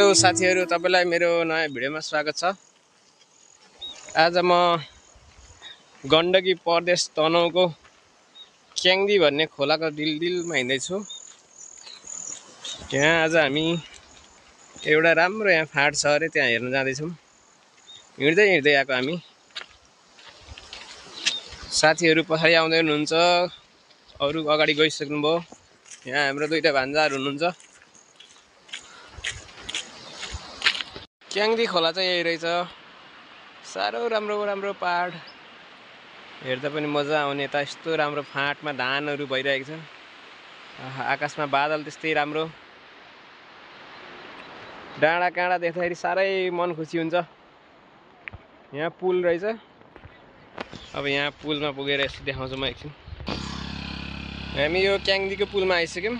Hello साथीहरु, तपाईलाई मेरो नयाँ भिडियोमा स्वागत छ। आज म गण्डकी प्रदेश तनहुँको क्याङ्दी भन्ने खोलाको डिलडिलमा हिँड्दै छु। यहाँ आज हामी एउटा राम्रो यहाँ फाँट छ अरे त्यहाँ हेर्न जाँदै छौं। हिँड्दै हिँड्दै आएको हामी। साथीहरु पछाडी आउँदै हुनुहुन्छ, अरु अगाडि गइसक्नुभयो। यहाँ हाम्रो दुईटा भान्जाहरु हुनुहुन्छ। क्याङ्दी खोला चाहिँ यही रहेछ। साह्रो राम्रो राम्रो पहाड, हेर्दा पनि मजा आउने। यता यस्तो राम्रो फाँटमा धानहरु भइरहेको छ। आकाशमा बादल त्यस्तै राम्रो। डाँडा काँडा देख्दाखेरि साह्रै मन खुसी हुन्छ। यहाँ पुल रहेछ। अब यहाँ पुलमा पुगेर यसो देखाउँछु म एकछिन। हामी यो क्याङ्दीको पुलमा आइसक्यौं।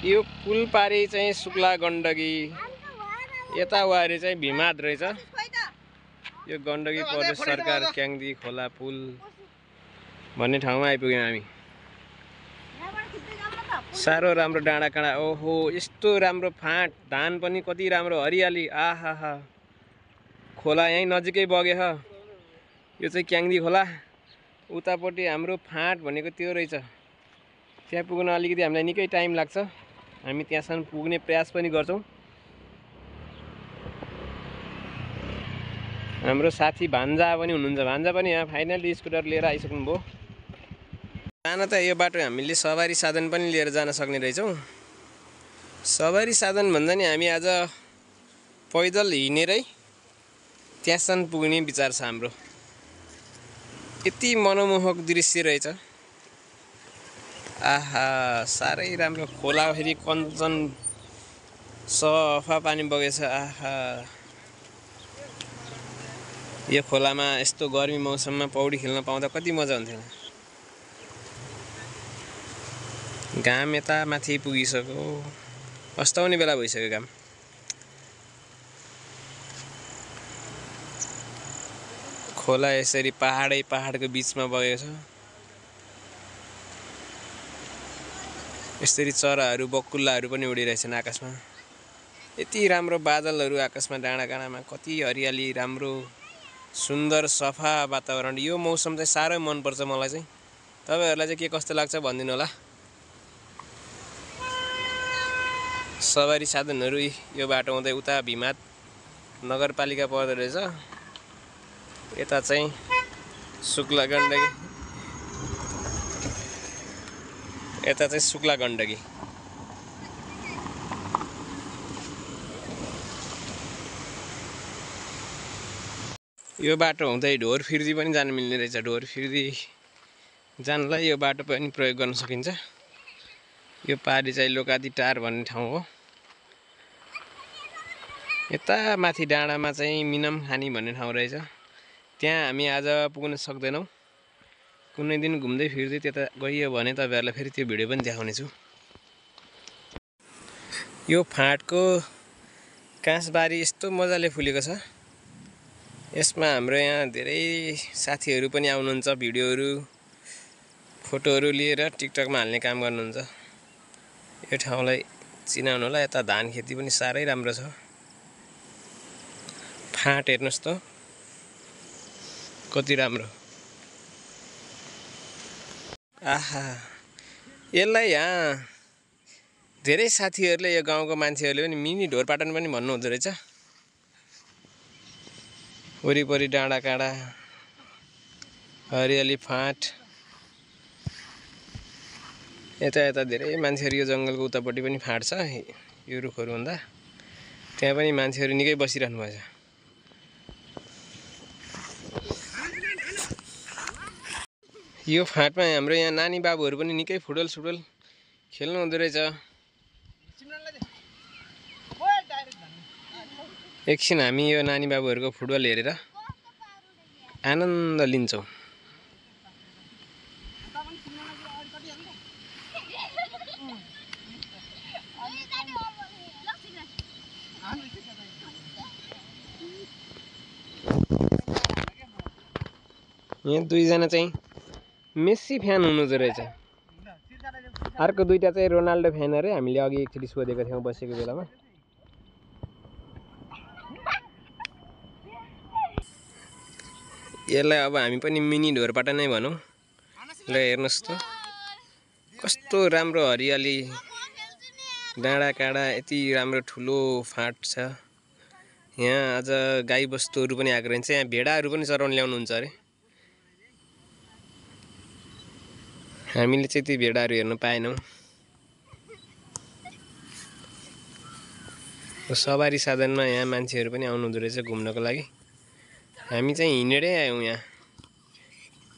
यो पुल पारी चाहिँ शुक्ला गण्डकी, यता वारी चाहिँ भीमाद रहेछ। यो गण्डकी प्रदेश सरकार क्याङ्दी खोला पुल भन्ने ठाउँमा आइपुग्यौं हामी। साह्रो राम्रो डाँडा काँडा। ओहो, यस्तो राम्रो फाँट, धान पनि कति राम्रो हरियाली। आहाहा, खोला यही नजिकै बगेछ। यो चाहिँ क्याङ्दी खोला। उतापट्टि हाम्रो फाँट भनेको त्यो रहेछ। त्यहाँ पुग्न अलिकति हामीलाई निकै टाइम लाग्छ। हामी त्यहाँसम्म पुग्ने प्रयास पनि गर्छौं। हाम्रो साथी भान्जा पनि हुनुहुन्छ। भान्जा पनि यहाँ फाइनली स्कुटर लिएर आइसक्नुभयो। जान त यो बाटो हामीले सवारी साधन पनि लिएर जान सक्ने रहेछौं। सवारी साधन भन्दा नि हामी आज पैदल हिँडेरै त्यहाँसम्म पुग्ने विचार छ हाम्रो। यति मनमोहक दृश्य रहेछ। आहा, साह्रै राम्रो खोला। फेरि कञ्चन सफा पानी बगेछ। आहा, यो खोलामा यस्तो गर्मी मौसममा पौडी खेल्न पाउँदा कति मजा हुन्थ्यो। घाम यता माथि पुगिसक्यो। अस्ताउने बेला भइसक्यो घाम। खोला यसरी पहाडै पहाडको बीचमा बगेको छ। यसरी चराहरु बकुल्लाहरु पनि उडिरहेछन् आकाशमा। यति राम्रो बादलहरु आकाशमा, डाँडा काँडामा कति हरियाली, राम्रो सुन्दर सफा वातावरण। यो मौसम चाहिँ साह्रै मन पर्छ मलाई चाहिँ। तपाईहरुलाई चाहिँ के कस्तो लाग्छ भनिदिनु होला। सवारी साधनहरु यो बाटो हुँदै उता भीमाद नगरपालिका पर्दो रहेछ। यता चाहिँ शुक्ला गण्डकी, यता चाहिँ शुक्ला गण्डकी। यो बाटो हुँदै ढोरफिर्दी पनि जान मिल्ने रहेछ। ढोरफिर्दी जानलाई यो बाटो पनि प्रयोग गर्न सकिन्छ। यो पारी चाहिँ लोकादी टार भन्ने ठाउँ हो। यता माथि डाँडामा चाहिँ मिनम खानी भन्ने ठाउँ रहेछ। त्यहाँ हामी आज पुग्न सक्दैनौं। कुनै दिन घुम्दै फिर्दै त्यता गइयो भने तपाईहरुलाई फेरि त्यो भिडियो पनि देखाउने छु। यो फाँटको काँसबारी यस्तो मजाले फुलेको छ। यसमा हाम्रो यहाँ धेरै साथीहरु पनि आउनुहुन्छ। भिडियोहरु, फोटोहरु लिएर टिकटकमा हाल्ने काम गर्नुहुन्छ। यो ठाउँलाई चिनाउनु होला। यता धान खेती पनि साह्रै राम्रो छ। फाँट हेर्नुस् त कति राम्रो। आहा, यसलाई यहाँ धेरै साथीहरुले, यो गाउँको मान्छेहरुले पनि मिनी ढोरपाटन पनि भन्नुहुँदो रहेछ। वरिपरि डाँडा काँडा, हरियाली, फाँट। यता धेरै मान्छेहरु, यो जंगलको उतापट्टि पनि फाँट छ। यो रुखहरु भन्दा त्यहाँ पनि मान्छेहरु निकै बसिरहनु भएको छ। यो फाँटमा हाम्रो यहाँ नानी बाबुहरु पनि निकै फुटबल सुटबल खेल्नु हुँदो रहेछ। एकछिन हामी यो नानी बाबुहरुको फुटबल हेरेर आनन्द लिन्छौं। यहाँ दुईजना चाहिँ मेस्सी फ्यान हुनुहुँदो रहेछ। अर्को दुईटा चाहिँ रोनाल्डो फ्यान अरे। हामीले अघि एकचोटि सोधेको थियौं बसेको बेलामा। यसलाई अब हामी पनि मिनी ढोरपाटा नै भनौँ। ल हेर्नुहोस् त कस्तो राम्रो हरियाली, डाँडा काँडा, यति राम्रो ठुलो फाँट छ। यहाँ आज गाई बस्तुहरू पनि आएको रहन्छ। यहाँ भेडाहरू पनि चराउन ल्याउनुहुन्छ अरे। हामीले चाहिँ ती भेडाहरू हेर्न पाएनौँ। सवारी साधनमा यहाँ मान्छेहरू पनि आउनुहुँदो रहेछ घुम्नको लागि। हामी चाहिँ हिँडेरै आयौँ। यहाँ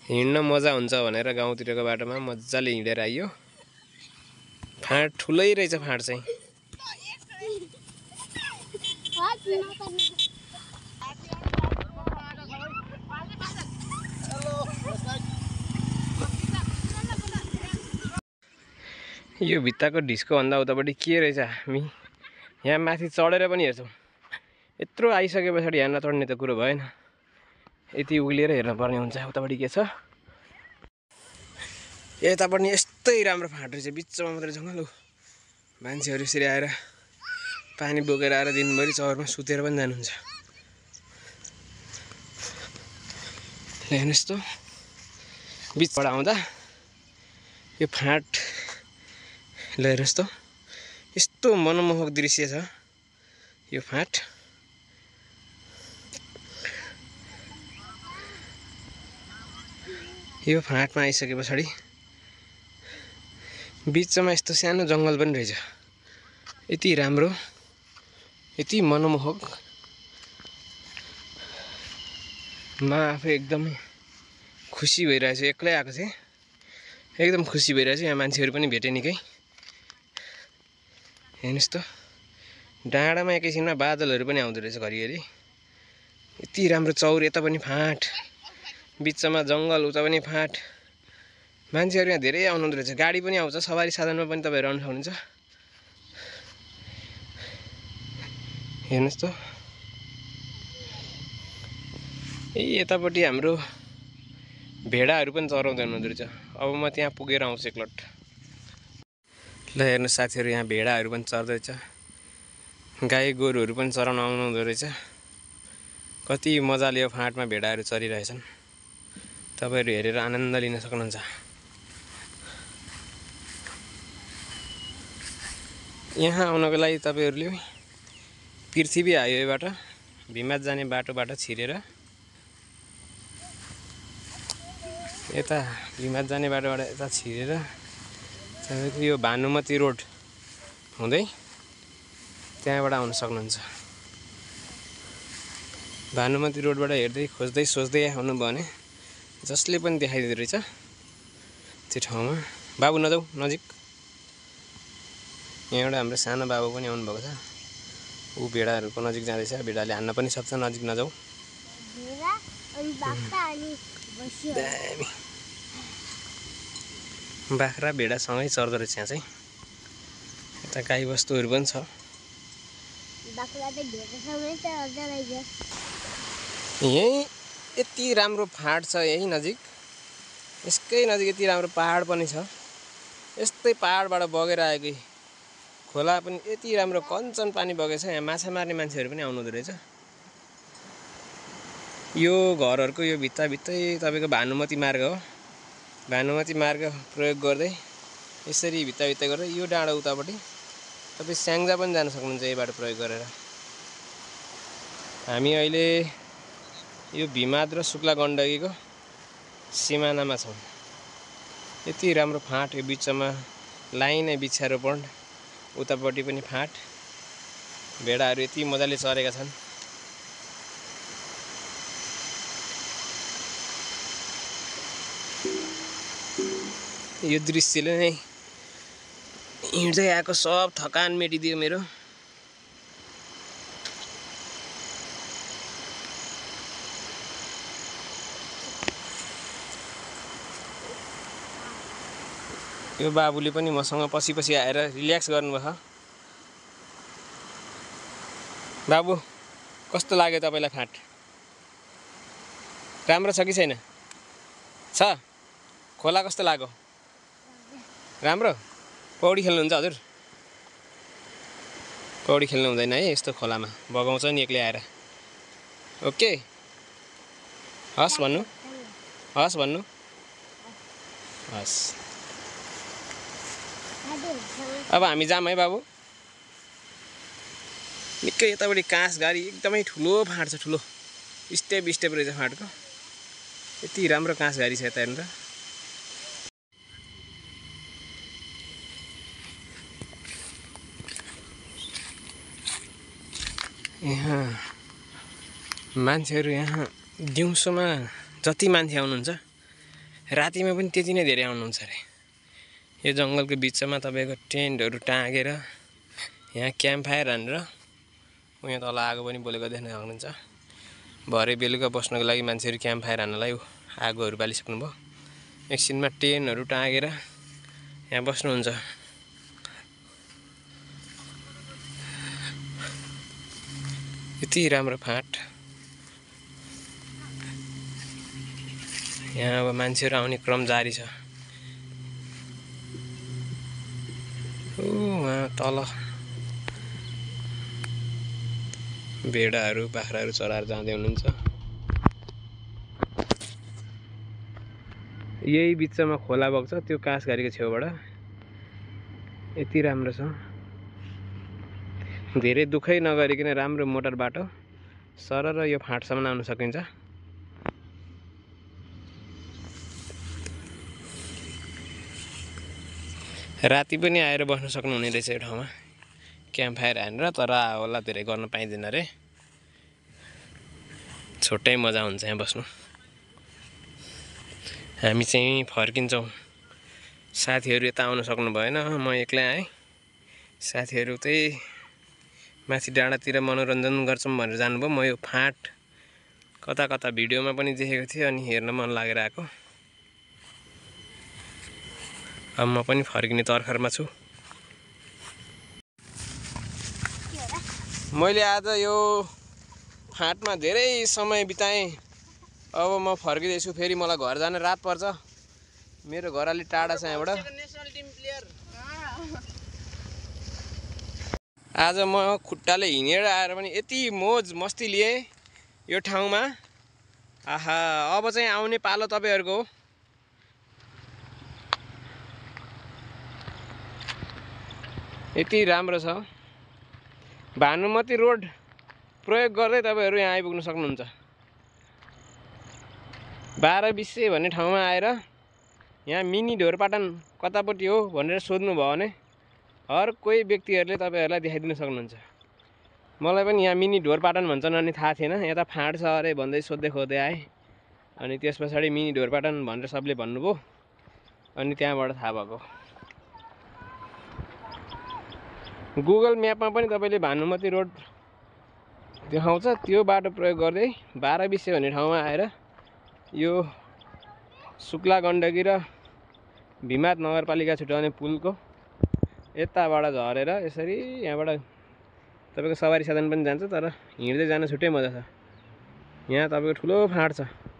हिँड्न मजा हुन्छ भनेर गाउँतिरको बाटोमा मजाले हिँडेर आइयो। फाँट ठुलै रहेछ फाँट चाहिँ। यो भित्ताको ढिस्को भन्दा उतापट्टि के रहेछ हामी यहाँ माथि चढेर पनि हेर्छौँ। यत्रो आइसके पछाडि यहाँ नचढ्ने त कुरो भएन। यति उक्लिएर हेर्न पर्ने हुन्छ उतापट्टि के छ। यता पनि यस्तै राम्रो फाँट रहेछ, बिचमा मात्रै जङ्गल हो। मान्छेहरू यसरी आएर पानी बोकेर आएर दिनभरि चौरमा सुतेर पनि जानुहुन्छ। हेर्नुहोस् त बिचबाट आउँदा यो फाँट, ल हेर्नुहोस् त यस्तो मनमोहक दृश्य छ यो फाँट। यो फाँटमा आइसके पछाडि बिचमा यस्तो सानो जङ्गल पनि रहेछ। यति राम्रो, यति मनमोहक। म आफै एकदमै खुसी भइरहेछ। एक्लै आएको थिएँ, एकदम खुसी भइरहेछ। यहाँ मान्छेहरू पनि भेटेँ निकै। हेर्नुहोस् त डाँडामा एकैछिनमा बादलहरू पनि आउँदो रहेछ घरिघरि। यति राम्रो चौर, यता पनि फाँट, बिचमा जङ्गल, उता पनि फाँट। मान्छेहरू यहाँ धेरै आउनुहुँदो रहेछ। गाडी पनि आउँछ, सवारी साधनमा पनि तपाईँहरू आउन सक्नुहुन्छ। हेर्नुहोस् त यतापट्टि हाम्रो भेडाहरू पनि चराउँदै हुनुहुँदो रहेछ। अब म त्यहाँ पुगेर आउँछु एकलट। ल हेर्नुहोस् साथीहरू, यहाँ भेडाहरू पनि चर्दैछ, गाई गोरुहरू पनि चराउन आउनुहुँदो रहेछ। कति मजाले यो फाँटमा भेडाहरू चरिरहेछन्। तपाईँहरू हेरेर आनन्द लिन सक्नुहुन्छ। यहाँ आउनको लागि तपाईँहरूले पृथ्वी हाइवेबाट भिमाद जाने बाटोबाट छिरेर यता भिमाद जाने बाटोबाट यता छिरेर तपाईँको यो भानुमती रोड हुँदै त्यहाँबाट आउन सक्नुहुन्छ। भानुमती रोडबाट हेर्दै खोज्दै सोच्दै आउनुभयो भने जसले पनि देखाइदिँदो रहेछ त्यो ठाउँमा। बाबु नजाऊ नजिक। यहाँबाट हाम्रो सानो बाबु पनि आउनुभएको छ। ऊ भेडाहरूको नजिक जाँदैछ। भेडाले हान्न पनि सक्छ, नजिक नजाऊ। दामी बाख्रा भेडा सँगै चर्दो रहेछ यहाँ चाहिँ। यता गाई बस्तुहरू पनि छ। यहीँ यति राम्रो फाँट छ, यही नजिक, यसकै नजिक यति राम्रो पहाड पनि छ। यस्तै पहाडबाट बगेर आएकै खोला पनि यति राम्रो कञ्चन पानी बगेछ। यहाँ माछा मार्ने मान्छेहरू पनि आउनुहुँदो रहेछ। यो घरहरूको यो भित्तै तपाईँको भानुमती मार्ग हो। भानुमती मार्ग प्रयोग गर्दै यसरी भित्ता गर्दै यो डाँडा उतापट्टि तपाईँ स्याङ्जा पनि जान सक्नुहुन्छ यही बाटो प्रयोग गरेर। हामी अहिले यो भिमाद र शुक्ला गण्डकीको सिमानामा छौँ। यति राम्रो फाँट, यो बिचमा लाइनै वृक्षारोपण, उतापट्टि पनि फाँट। भेडाहरू यति मजाले चरेका छन्। यो दृश्यले नै हिँड्दै आएको सब थकान मेटिदियो मेरो। यो बाबुले पनि मसँग पछि आएर रिल्याक्स गर्नुभयो। बाबु कस्तो लाग्यो तपाईँलाई फाँट? राम्रो छ कि छैन? छ? खोला कस्तो लाग्यो? राम्रो? पौडी खेल्नुहुन्छ हजुर? पौडी खेल्नु हुँदैन है यस्तो खोलामा, बगाउँछ नि एक्लै आएर। ओके। हस् भन्नु हस् भन्नु हस् अब हामी जाम है बाबु निकै यतापट्टि काँस गाडी एकदमै ठुलो फाँट छ ठुलो स्टेप स्टेप रहेछ फाँटको यति राम्रो काँस गाडी छ यता हेर्नु त यहाँ मान्छेहरू यहाँ दिउँसोमा जति मान्छे आउनुहुन्छ रातिमा पनि त्यति नै धेरै आउनुहुन्छ अरे यो जङ्गलको बिचमा तपाईँको टेन्टहरू टाँगेर यहाँ क्याम्प फायर हानेर यहाँ तल आगो पनि बोलेको देख्न सक्नुहुन्छ भरे बेलुका बस्नको लागि मान्छेहरू क्याम्प फायर हान्नलाई आगोहरू बालिसक्नुभयो एकछिनमा टेन्टहरू टाँगेर यहाँ बस्नुहुन्छ यति राम्रो फाँट यहाँ अब मान्छेहरू आउने क्रम जारी छ वहाँ तल भेडाहरू बाख्राहरू चराएर जाँदै हुनुहुन्छ यही बिचमा खोला बग्छ त्यो काँसघारीको छेउबाट यति राम्रो छ धेरै दुखै नगरिकन राम्रो मोटर बाटो सरर यो फाँटसम्म आउन सकिन्छ राति पनि आएर बस्न सक्नुहुने रहेछ यो ठाउँमा क्याम्प फायर हानेर तर होला धेरै गर्न पाइँदैन रे छुट्टै मजा हुन्छ यहाँ बस्नु हामी चाहिँ फर्किन्छौँ साथीहरू यता आउन सक्नु भएन म एक्लै आएँ साथीहरू त्यही माथि डाँडातिर मनोरञ्जन गर्छौँ भनेर जानुभयो म यो फाँट कता कता भिडियोमा पनि देखेको थिएँ अनि हेर्न मन लागेर आएको अब म पनि फर्किने तर्खरमा छु मैले आज यो फाँटमा धेरै समय बिताएँ अब म फर्किँदैछु फेरि मलाई घर जान रात पर्छ मेरो घर अलि टाढा छ यहाँबाट आज म खुट्टाले हिँडेर आएर पनि यति मोज मस्ती लिएँ यो ठाउँमा आहा अब चाहिँ आउने पालो तपाईहरुको हो यति राम्रो छ भानुमती रोड प्रयोग गर्दै तपाईहरु यहाँ आइपुग्न सक्नुहुन्छ 1220 भन्ने ठाउँमा आएर यहाँ मिनी ढोरपाटन कतापट्टि हो भनेर सोध्नु भयो भने हर कोही व्यक्तिहरुले तपाईहरुलाई देखाइदिन सक्नुहुन्छ मलाई पनि यहाँ मिनी ढोरपाटन भन्छन् अनि थाहा थिएन यता फाँट छ अरे भन्दै सोध्दै खोज्दै आए अनि त्यसपछि मिनी ढोरपाटन भनेर सबले भन्नुभयो अनि त्यहाँबाट थाहा भएको गुगल म्यापमा पनि तपाईले भानुमती रोड देखाउँछ त्यो बाटो प्रयोग गर्दै 1220 भन्ने ठाउँमा आएर यो शुक्ला गण्डकी र भीमात नगरपालिका छुट्याउने पुलको यताबाट झरेर यसरी यहाँबाट तपाईको सवारी साधन पनि जान्छ तर हिँड्दै जान छुट्टै मजा छ यहाँ तपाईको ठुलो फाँट छ